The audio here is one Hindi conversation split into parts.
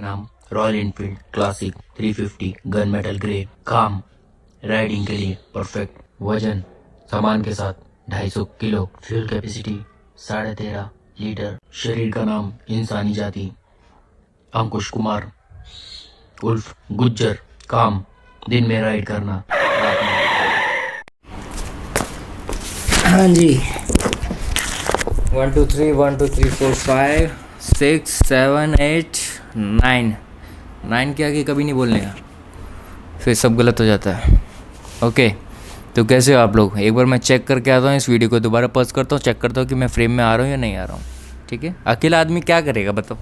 नाम royal Enfield classic 350 gun metal grey. काम राइडिंग के लिए परफेक्ट। वजन सामान के साथ 250 किलो। Fuel capacity 13.5 litre. शरीर का नाम इंसानी जाति। अंकुश कुमार उल्फ गुज्जर। काम दिन में राइड करना, रात में। हाँ जी 1 2 3 1 2 3 4 5 6 7 8 9 9 के आगे कभी नहीं बोलने का, फिर सब गलत हो जाता है। ओके तो कैसे हो आप लोग? एक बार मैं चेक करके आता हूँ, इस वीडियो को दोबारा पॉज करता हूँ, चेक करता हूँ कि मैं फ्रेम में आ रहा हूँ या नहीं आ रहा हूँ। ठीक है, अकेला आदमी क्या करेगा बताओ।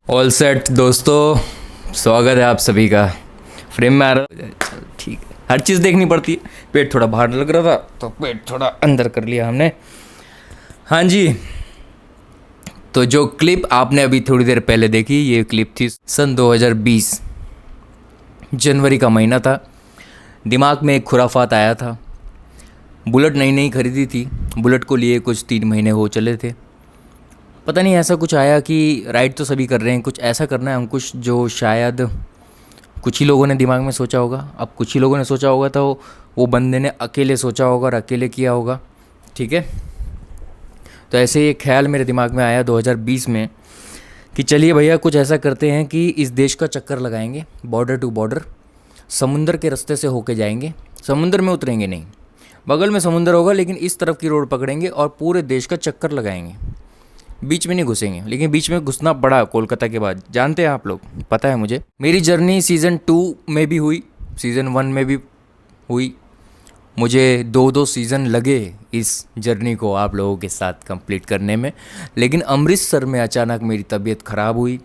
ऑल सेट दोस्तों, स्वागत है आप सभी का। फ्रेम में आ रहा है, ठीक है। हर चीज़ देखनी पड़ती है। पेट थोड़ा बाहर लग रहा था तो पेट थोड़ा अंदर कर लिया हमने। हाँ जी, तो जो क्लिप आपने अभी थोड़ी देर पहले देखी, ये क्लिप थी सन 2020 जनवरी का महीना था। दिमाग में एक खुराफात आया था। बुलेट नई नई खरीदी थी, बुलेट को लिए कुछ 3 महीने हो चले थे। पता नहीं ऐसा कुछ आया कि राइड तो सभी कर रहे हैं, कुछ ऐसा करना है अंकुश जो शायद कुछ ही लोगों ने दिमाग में सोचा होगा। अब कुछ ही लोगों ने सोचा होगा तो वो बंदे ने अकेले सोचा होगा और अकेले किया होगा। ठीक है, तो ऐसे ही एक ख्याल मेरे दिमाग में आया 2020 में कि चलिए भैया कुछ ऐसा करते हैं कि इस देश का चक्कर लगाएंगे, बॉर्डर टू बॉर्डर, समुंदर के रास्ते से होके जाएंगे। समुंदर में उतरेंगे नहीं, बगल में समुंदर होगा लेकिन इस तरफ की रोड पकड़ेंगे और पूरे देश का चक्कर लगाएंगे। बीच में नहीं घुसेंगे, लेकिन बीच में घुसना पड़ा कोलकाता के बाद, जानते हैं आप लोग, पता है मुझे। मेरी जर्नी सीज़न 2 में भी हुई, सीज़न 1 में भी हुई। मुझे 2 सीज़न लगे इस जर्नी को आप लोगों के साथ कंप्लीट करने में। लेकिन अमृतसर में अचानक मेरी तबीयत ख़राब हुई।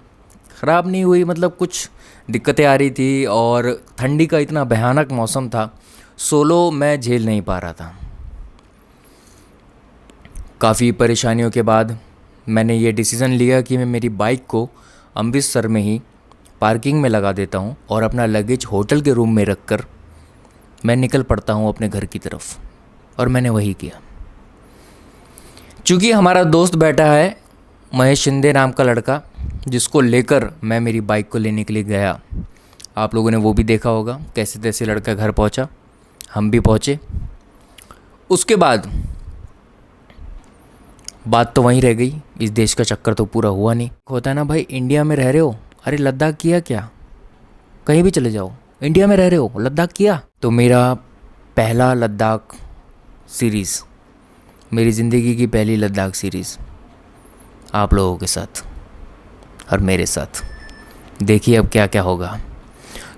ख़राब नहीं हुई मतलब कुछ दिक्कतें आ रही थी और ठंडी का इतना भयानक मौसम था, सोलो मैं झेल नहीं पा रहा था। काफ़ी परेशानियों के बाद मैंने ये डिसीज़न लिया कि मैं मेरी बाइक को अमृतसर में ही पार्किंग में लगा देता हूँ और अपना लगेज होटल के रूम में रखकर मैं निकल पड़ता हूँ अपने घर की तरफ। और मैंने वही किया। चूँकि हमारा दोस्त बैठा है महेश शिंदे नाम का लड़का, जिसको लेकर मैं मेरी बाइक को लेने के लिए गया। आप लोगों ने वो भी देखा होगा, कैसे तैसे लड़का घर पहुँचा, हम भी पहुँचे। उसके बाद बात तो वहीं रह गई, इस देश का चक्कर तो पूरा हुआ नहीं। होता है ना भाई, इंडिया में रह रहे हो, अरे लद्दाख किया क्या? कहीं भी चले जाओ, इंडिया में रह रहे हो, लद्दाख किया? तो मेरा पहला लद्दाख सीरीज़, मेरी ज़िंदगी की पहली लद्दाख सीरीज़ आप लोगों के साथ और मेरे साथ। देखिए अब क्या क्या होगा,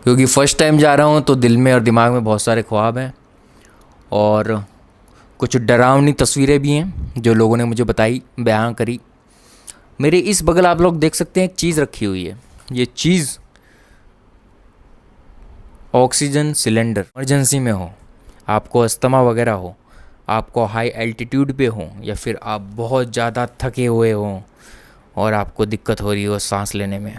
क्योंकि फ़र्स्ट टाइम जा रहा हूँ तो दिल में और दिमाग में बहुत सारे ख्वाब हैं और कुछ डरावनी तस्वीरें भी हैं जो लोगों ने मुझे बताई, बयां करी। मेरे इस बगल आप लोग देख सकते हैं एक चीज़ रखी हुई है। ये चीज़ ऑक्सीजन सिलेंडर। इमरजेंसी में हो, आपको अस्थमा वगैरह हो, आपको हाई एल्टीट्यूड पे हो, या फिर आप बहुत ज़्यादा थके हुए हो और आपको दिक्कत हो रही हो सांस लेने में,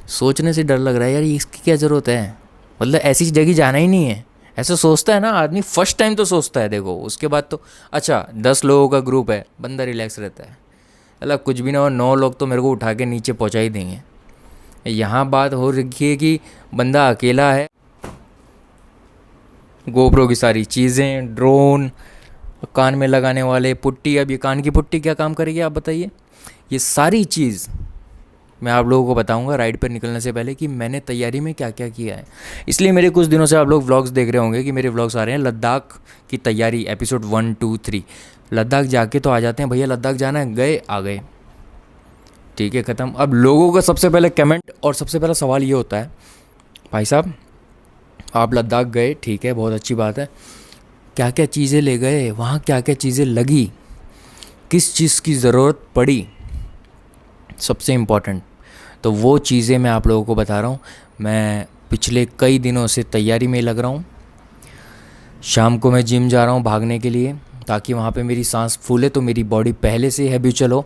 सोचने से डर लग रहा है यार इसकी क्या ज़रूरत है, मतलब ऐसी जगह जाना ही नहीं है। ऐसा सोचता है ना आदमी, फर्स्ट टाइम तो सोचता है, देखो उसके बाद तो अच्छा 10 लोगों का ग्रुप है, बंदा रिलैक्स रहता है, मतलब कुछ भी ना हो 9 लोग तो मेरे को उठा के नीचे पहुंचा ही देंगे। यहाँ बात हो रही है कि बंदा अकेला है, गोप्रो की सारी चीज़ें, ड्रोन, कान में लगाने वाले पुट्टी। अब ये कान की पुट्टी क्या काम करेगी आप बताइए? ये सारी चीज़ मैं आप लोगों को बताऊंगा राइड पर निकलने से पहले कि मैंने तैयारी में क्या क्या किया है। इसलिए मेरे कुछ दिनों से आप लोग व्लॉग्स देख रहे होंगे कि मेरे व्लॉग्स आ रहे हैं लद्दाख की तैयारी, एपिसोड 1 2 3। लद्दाख जाके तो आ जाते हैं भैया, लद्दाख जाना है, गए आ गए, ठीक है, ख़त्म। अब लोगों का सबसे पहले कमेंट और सबसे पहला सवाल ये होता है, भाई साहब आप लद्दाख गए, ठीक है, बहुत अच्छी बात है, क्या क्या चीज़ें ले गए वहाँ, क्या क्या चीज़ें लगी, किस चीज़ की ज़रूरत पड़ी, सबसे इम्पॉर्टेंट। तो वो चीज़ें मैं आप लोगों को बता रहा हूँ। मैं पिछले कई दिनों से तैयारी में लग रहा हूँ। शाम को मैं जिम जा रहा हूँ भागने के लिए, ताकि वहाँ पे मेरी सांस फूले, तो मेरी बॉडी पहले से हैबिचुअल हो।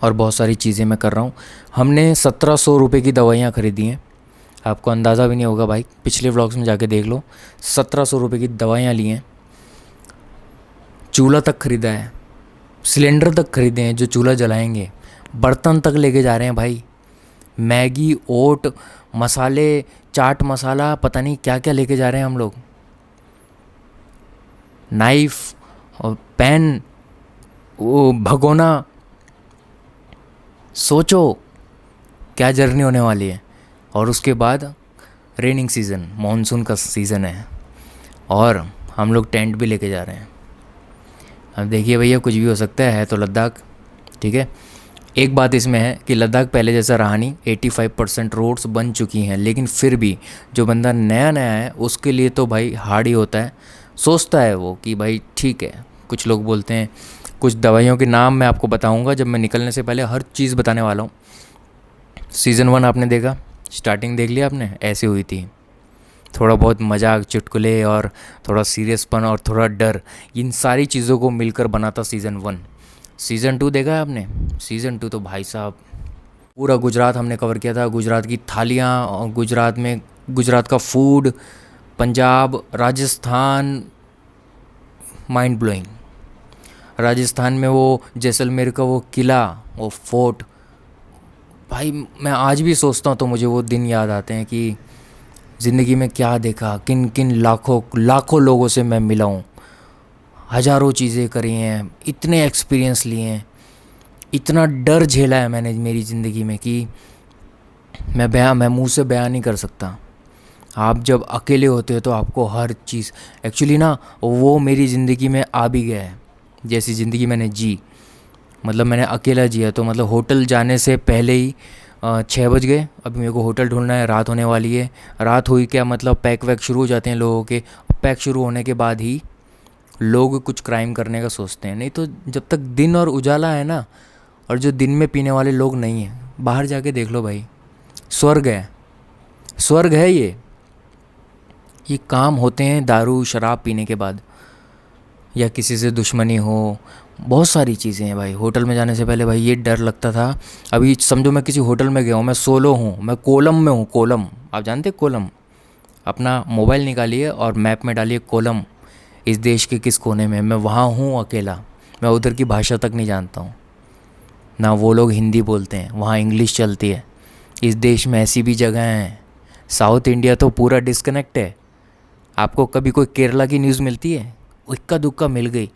और बहुत सारी चीज़ें मैं कर रहा हूँ। हमने 1700 रुपये की दवाइयाँ खरीदी हैं, आपको अंदाज़ा भी नहीं होगा भाई, पिछले व्लॉग्स में जाके देख लो। 1700 रुपये की दवाइयाँ ली हैं, चूल्हा तक खरीदा है, सिलेंडर तक खरीदे हैं जो चूल्हा जलाएंगे। बर्तन तक लेके जा रहे हैं भाई, मैगी, ओट, मसाले, चाट मसाला, पता नहीं क्या क्या लेके जा रहे हैं हम लोग, नाइफ और पेन, वो भगोना। सोचो क्या जर्नी होने वाली है। और उसके बाद रेनिंग सीज़न, मॉनसून का सीज़न है, और हम लोग टेंट भी लेके जा रहे हैं। अब देखिए भैया, कुछ भी हो सकता है तो लद्दाख, ठीक है। एक बात इसमें है कि लद्दाख पहले जैसा रहा नहीं, 85% रोड्स बन चुकी हैं, लेकिन फिर भी जो बंदा नया नया है उसके लिए तो भाई हार्ड ही होता है। सोचता है वो कि भाई ठीक है, कुछ लोग बोलते हैं, कुछ दवाइयों के नाम मैं आपको बताऊंगा जब मैं निकलने से पहले, हर चीज़ बताने वाला हूँ। सीज़न 1 आपने देखा, स्टार्टिंग देख लिया आपने, ऐसे हुई थी, थोड़ा बहुत मजाक, चुटकुले और थोड़ा सीरियसपन और थोड़ा डर, इन सारी चीज़ों को मिलकर बना था सीज़न 1। सीज़न 2 देखा है आपने? सीज़न 2 तो भाई साहब पूरा गुजरात हमने कवर किया था, गुजरात की थालियाँ, और गुजरात में गुजरात का food, Punjab, Rajasthan, mind blowing. Rajasthan में वो जैसलमेर का वो किला, वो फोर्ट, भाई मैं आज भी सोचता हूँ तो मुझे वो दिन याद आते हैं कि ज़िंदगी में क्या देखा, किन किन लाखों लाखों लोगों से मैं मिला हूँ, हज़ारों चीज़ें करी हैं, इतने एक्सपीरियंस लिए हैं, इतना डर झेला है मैंने मेरी ज़िंदगी में कि मैं मुंह से बयान नहीं कर सकता। आप जब अकेले होते हो तो आपको हर चीज़, एक्चुअली ना वो मेरी ज़िंदगी में आ भी गया है। जैसी ज़िंदगी मैंने जी, मतलब मैंने अकेला जिया, तो मतलब होटल जाने से पहले ही 6 बज गए, अभी मेरे को होटल ढूंढना है, रात होने वाली है। रात हुई क्या मतलब पैक वैक शुरू हो जाते हैं लोगों के, पैक शुरू होने के बाद ही लोग कुछ क्राइम करने का सोचते हैं, नहीं तो जब तक दिन और उजाला है ना, और जो दिन में पीने वाले लोग नहीं हैं, बाहर जाके देख लो भाई, स्वर्ग है, स्वर्ग है ये काम होते हैं दारू शराब पीने के बाद, या किसी से दुश्मनी हो, बहुत सारी चीज़ें हैं भाई। होटल में जाने से पहले भाई ये डर लगता था। अभी समझो मैं किसी होटल में गया हूँ, मैं सोलो हूँ, मैं कोलम में हूँ, कोलम, आप जानते हैं कोलम? अपना मोबाइल निकालिए और मैप में डालिए कोलम, इस देश के किस कोने में, मैं वहाँ हूँ अकेला, मैं उधर की भाषा तक नहीं जानता हूँ, ना वो लोग हिंदी बोलते हैं, वहाँ इंग्लिश चलती है। इस देश में ऐसी भी जगह हैं, साउथ इंडिया तो पूरा डिस्कनेक्ट है। आपको कभी कोई केरला की न्यूज़ मिलती है? इक्का दुक्का मिल गई,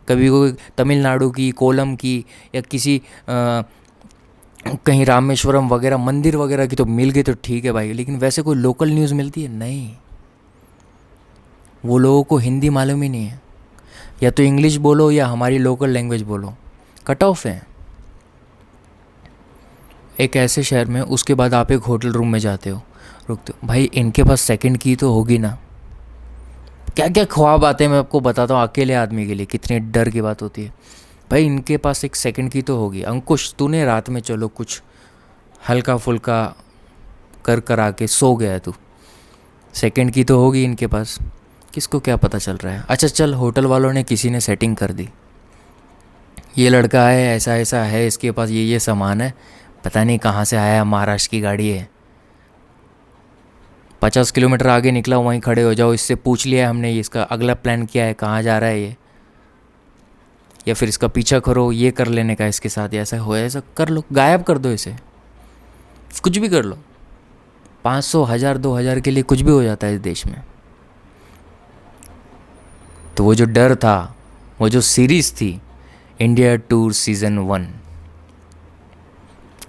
कभी कोई तमिलनाडु की, कोलम की, या किसी कहीं रामेश्वरम वगैरह मंदिर वगैरह की तो मिल गई तो ठीक है भाई, लेकिन वैसे कोई लोकल न्यूज़ मिलती है? नहीं। वो लोगों को हिंदी मालूम ही नहीं है, या तो इंग्लिश बोलो या हमारी लोकल लैंग्वेज बोलो, कट ऑफ है एक ऐसे शहर में। उसके बाद आप एक होटल रूम में जाते हो, रुकते हो, भाई इनके पास सेकंड की तो होगी ना। क्या क्या ख्वाब आते हैं मैं आपको बताता हूँ, अकेले आदमी के लिए कितने डर की बात होती है। भाई इनके पास एक सेकंड की तो होगी। अंकुश तूने रात में चलो कुछ हल्का फुल्का कर आके सो गया है तू, सेकंड की तो होगी इनके पास, किसको क्या पता चल रहा है। अच्छा चल, होटल वालों ने किसी ने सेटिंग कर दी, ये लड़का है, ऐसा ऐसा है, इसके पास ये सामान है, पता नहीं कहाँ से आया, महाराष्ट्र की गाड़ी है, 50 किलोमीटर आगे निकला, वहीं खड़े हो जाओ, इससे पूछ लिया है हमने, इसका अगला प्लान क्या है, कहाँ जा रहा है ये, या फिर इसका पीछा करो, ये कर लेने का इसके साथ, ऐसा हो, ऐसा कर लो, गायब कर दो इसे, कुछ भी कर लो। 500, 1000, 2000 के लिए कुछ भी हो जाता है इस देश में। तो वो जो डर था, वो जो सीरीज़ थी इंडिया टूर सीज़न 1,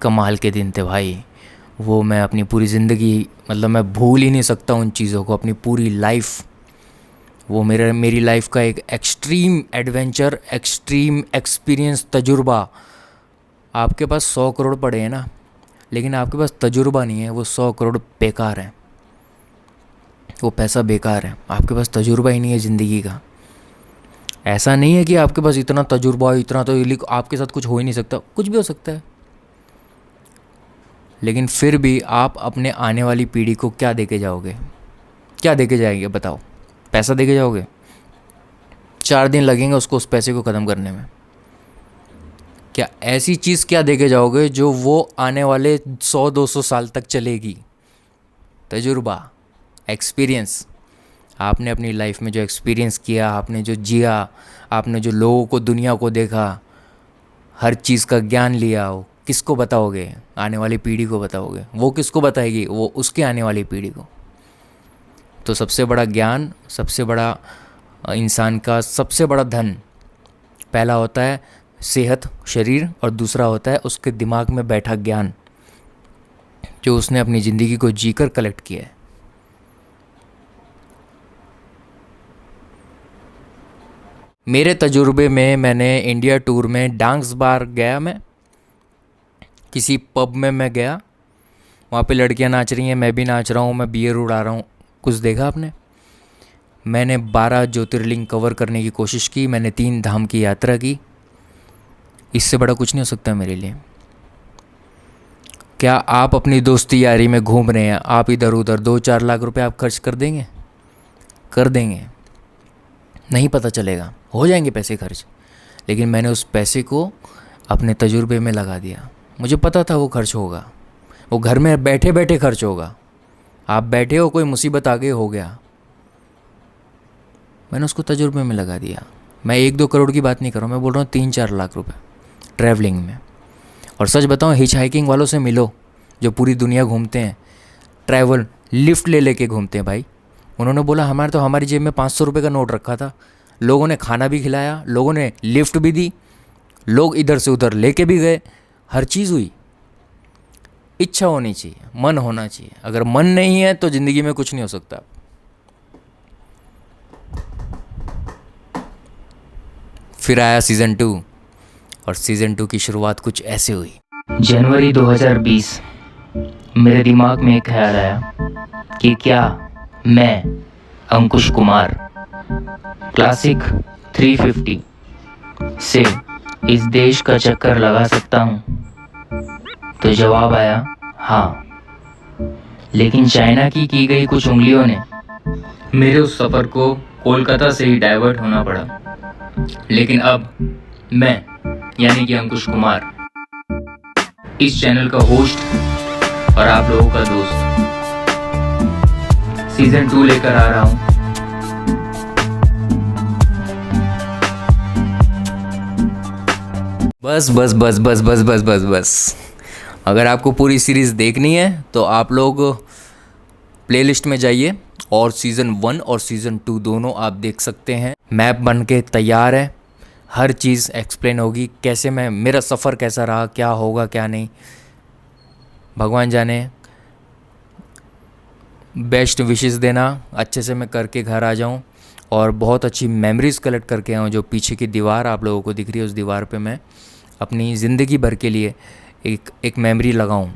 कमाल के दिन थे भाई वो। मैं अपनी पूरी ज़िंदगी, मतलब मैं भूल ही नहीं सकता उन चीज़ों को, अपनी पूरी लाइफ। वो मेरी लाइफ का एक एक्सट्रीम एडवेंचर, एक्सट्रीम एक्सपीरियंस, तजुर्बा। आपके पास 100 करोड़ पड़े हैं ना, लेकिन आपके पास तजुर्बा नहीं है, वो 100 करोड़ बेकार है, वो पैसा बेकार है, आपके पास तजुर्बा ही नहीं है ज़िंदगी का। ऐसा नहीं है कि आपके पास इतना तजुर्बा, इतना तो आपके साथ कुछ हो ही नहीं सकता, कुछ भी हो सकता है, लेकिन फिर भी आप अपने आने वाली पीढ़ी को क्या दे के जाओगे? क्या दे के जाएंगे बताओ? पैसा दे के जाओगे? 4 दिन लगेंगे उसको, उस पैसे को ख़त्म करने में। क्या ऐसी चीज़ क्या दे के जाओगे जो वो आने वाले 100-200 साल तक चलेगी? तजुर्बा, एक्सपीरियंस। आपने अपनी लाइफ में जो एक्सपीरियंस किया, आपने जो जिया, आपने जो लोगों को, दुनिया को देखा, हर चीज़ का ज्ञान लिया हो, किसको बताओगे? आने वाली पीढ़ी को बताओगे। वो किसको बताएगी? वो उसके आने वाली पीढ़ी को। तो सबसे बड़ा ज्ञान, सबसे बड़ा इंसान का सबसे बड़ा धन, पहला होता है सेहत, शरीर, और दूसरा होता है उसके दिमाग में बैठा ज्ञान जो उसने अपनी ज़िंदगी को जीकर कलेक्ट किया है। मेरे तजुर्बे में, मैंने इंडिया टूर में डांस बार गया, मैं किसी पब में मैं गया, वहाँ पे लड़कियाँ नाच रही हैं, मैं भी नाच रहा हूँ, मैं बियर उड़ा रहा हूँ। कुछ देखा आपने? मैंने 12 ज्योतिर्लिंग कवर करने की कोशिश की, मैंने 3 धाम की यात्रा की। इससे बड़ा कुछ नहीं हो सकता मेरे लिए। क्या आप अपनी दोस्ती यारी में घूम रहे हैं, आप इधर उधर 2-4 लाख रुपए आप खर्च कर देंगे? कर देंगे, नहीं पता चलेगा, हो जाएंगे पैसे खर्च। लेकिन मैंने उस पैसे को अपने तजुर्बे में लगा दिया। मुझे पता था वो खर्च होगा, वो घर में बैठे बैठे खर्च होगा। आप बैठे हो, कोई मुसीबत आ गई, हो गया। मैंने उसको तजुर्बे में लगा दिया। मैं 1-2 करोड़ की बात नहीं कर रहा हूँ, मैं बोल रहा हूँ 3-4 लाख रुपए ट्रैवलिंग में। और सच बताऊँ, हिच हाइकिंग वालों से मिलो जो पूरी दुनिया घूमते हैं, ट्रैवल लिफ्ट ले लेके घूमते हैं भाई। उन्होंने बोला हमारी जेब में 500 रुपये का नोट रखा था, लोगों ने खाना भी खिलाया, लोगों ने लिफ्ट भी दी, लोग इधर से उधर लेके भी गए, हर चीज़ हुई। इच्छा होनी चाहिए, मन होना चाहिए। अगर मन नहीं है तो ज़िंदगी में कुछ नहीं हो सकता। फिर आया सीज़न 2, और सीज़न 2 की शुरुआत कुछ ऐसे हुई। जनवरी 2020, मेरे दिमाग में एक ख्याल आया कि क्या मैं अंकुश कुमार क्लासिक 350 से इस देश का चक्कर लगा सकता हूँ? तो जवाब आया हाँ। लेकिन चाइना की गई कुछ उंगलियों ने मेरे उस सफ़र को कोलकाता से ही डाइवर्ट होना पड़ा। लेकिन अब मैं, यानी कि अंकुश कुमार, इस चैनल का होस्ट और आप लोगों का दोस्त, सीज़न 2 लेकर आ रहा हूँ। बस बस बस बस बस बस बस बस। अगर आपको पूरी सीरीज़ देखनी है तो आप लोग प्लेलिस्ट में जाइए और सीज़न 1 और सीज़न 2 दोनों आप देख सकते हैं। मैप बन के तैयार है, हर चीज़ एक्सप्लेन होगी, कैसे मेरा सफ़र कैसा रहा, क्या होगा क्या नहीं, भगवान जाने। बेस्ट विशेस देना, अच्छे से मैं करके घर आ जाऊं और बहुत अच्छी मेमोरीज़ कलेक्ट करके आऊँ। जो पीछे की दीवार आप लोगों को दिख रही है, उस दीवार पे मैं अपनी ज़िंदगी भर के लिए एक मेमोरी लगाऊं।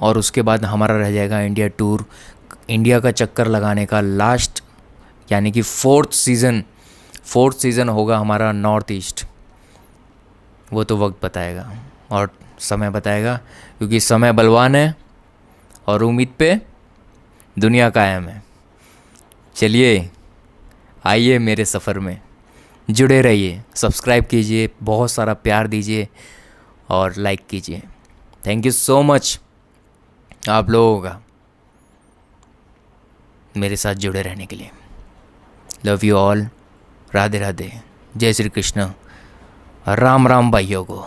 और उसके बाद हमारा रह जाएगा इंडिया टूर, इंडिया का चक्कर लगाने का लास्ट, यानी कि 4th सीज़न होगा हमारा नॉर्थ ईस्ट। वो तो वक्त बताएगा और समय बताएगा, क्योंकि समय बलवान है और उम्मीद पे दुनिया कायम है। चलिए आइए मेरे सफ़र में, जुड़े रहिए, सब्सक्राइब कीजिए, बहुत सारा प्यार दीजिए और लाइक कीजिए। थैंक यू सो मच आप लोगों का मेरे साथ जुड़े रहने के लिए। Love you all, Radhe Radhe, जय श्री कृष्ण, राम राम भाइयों को।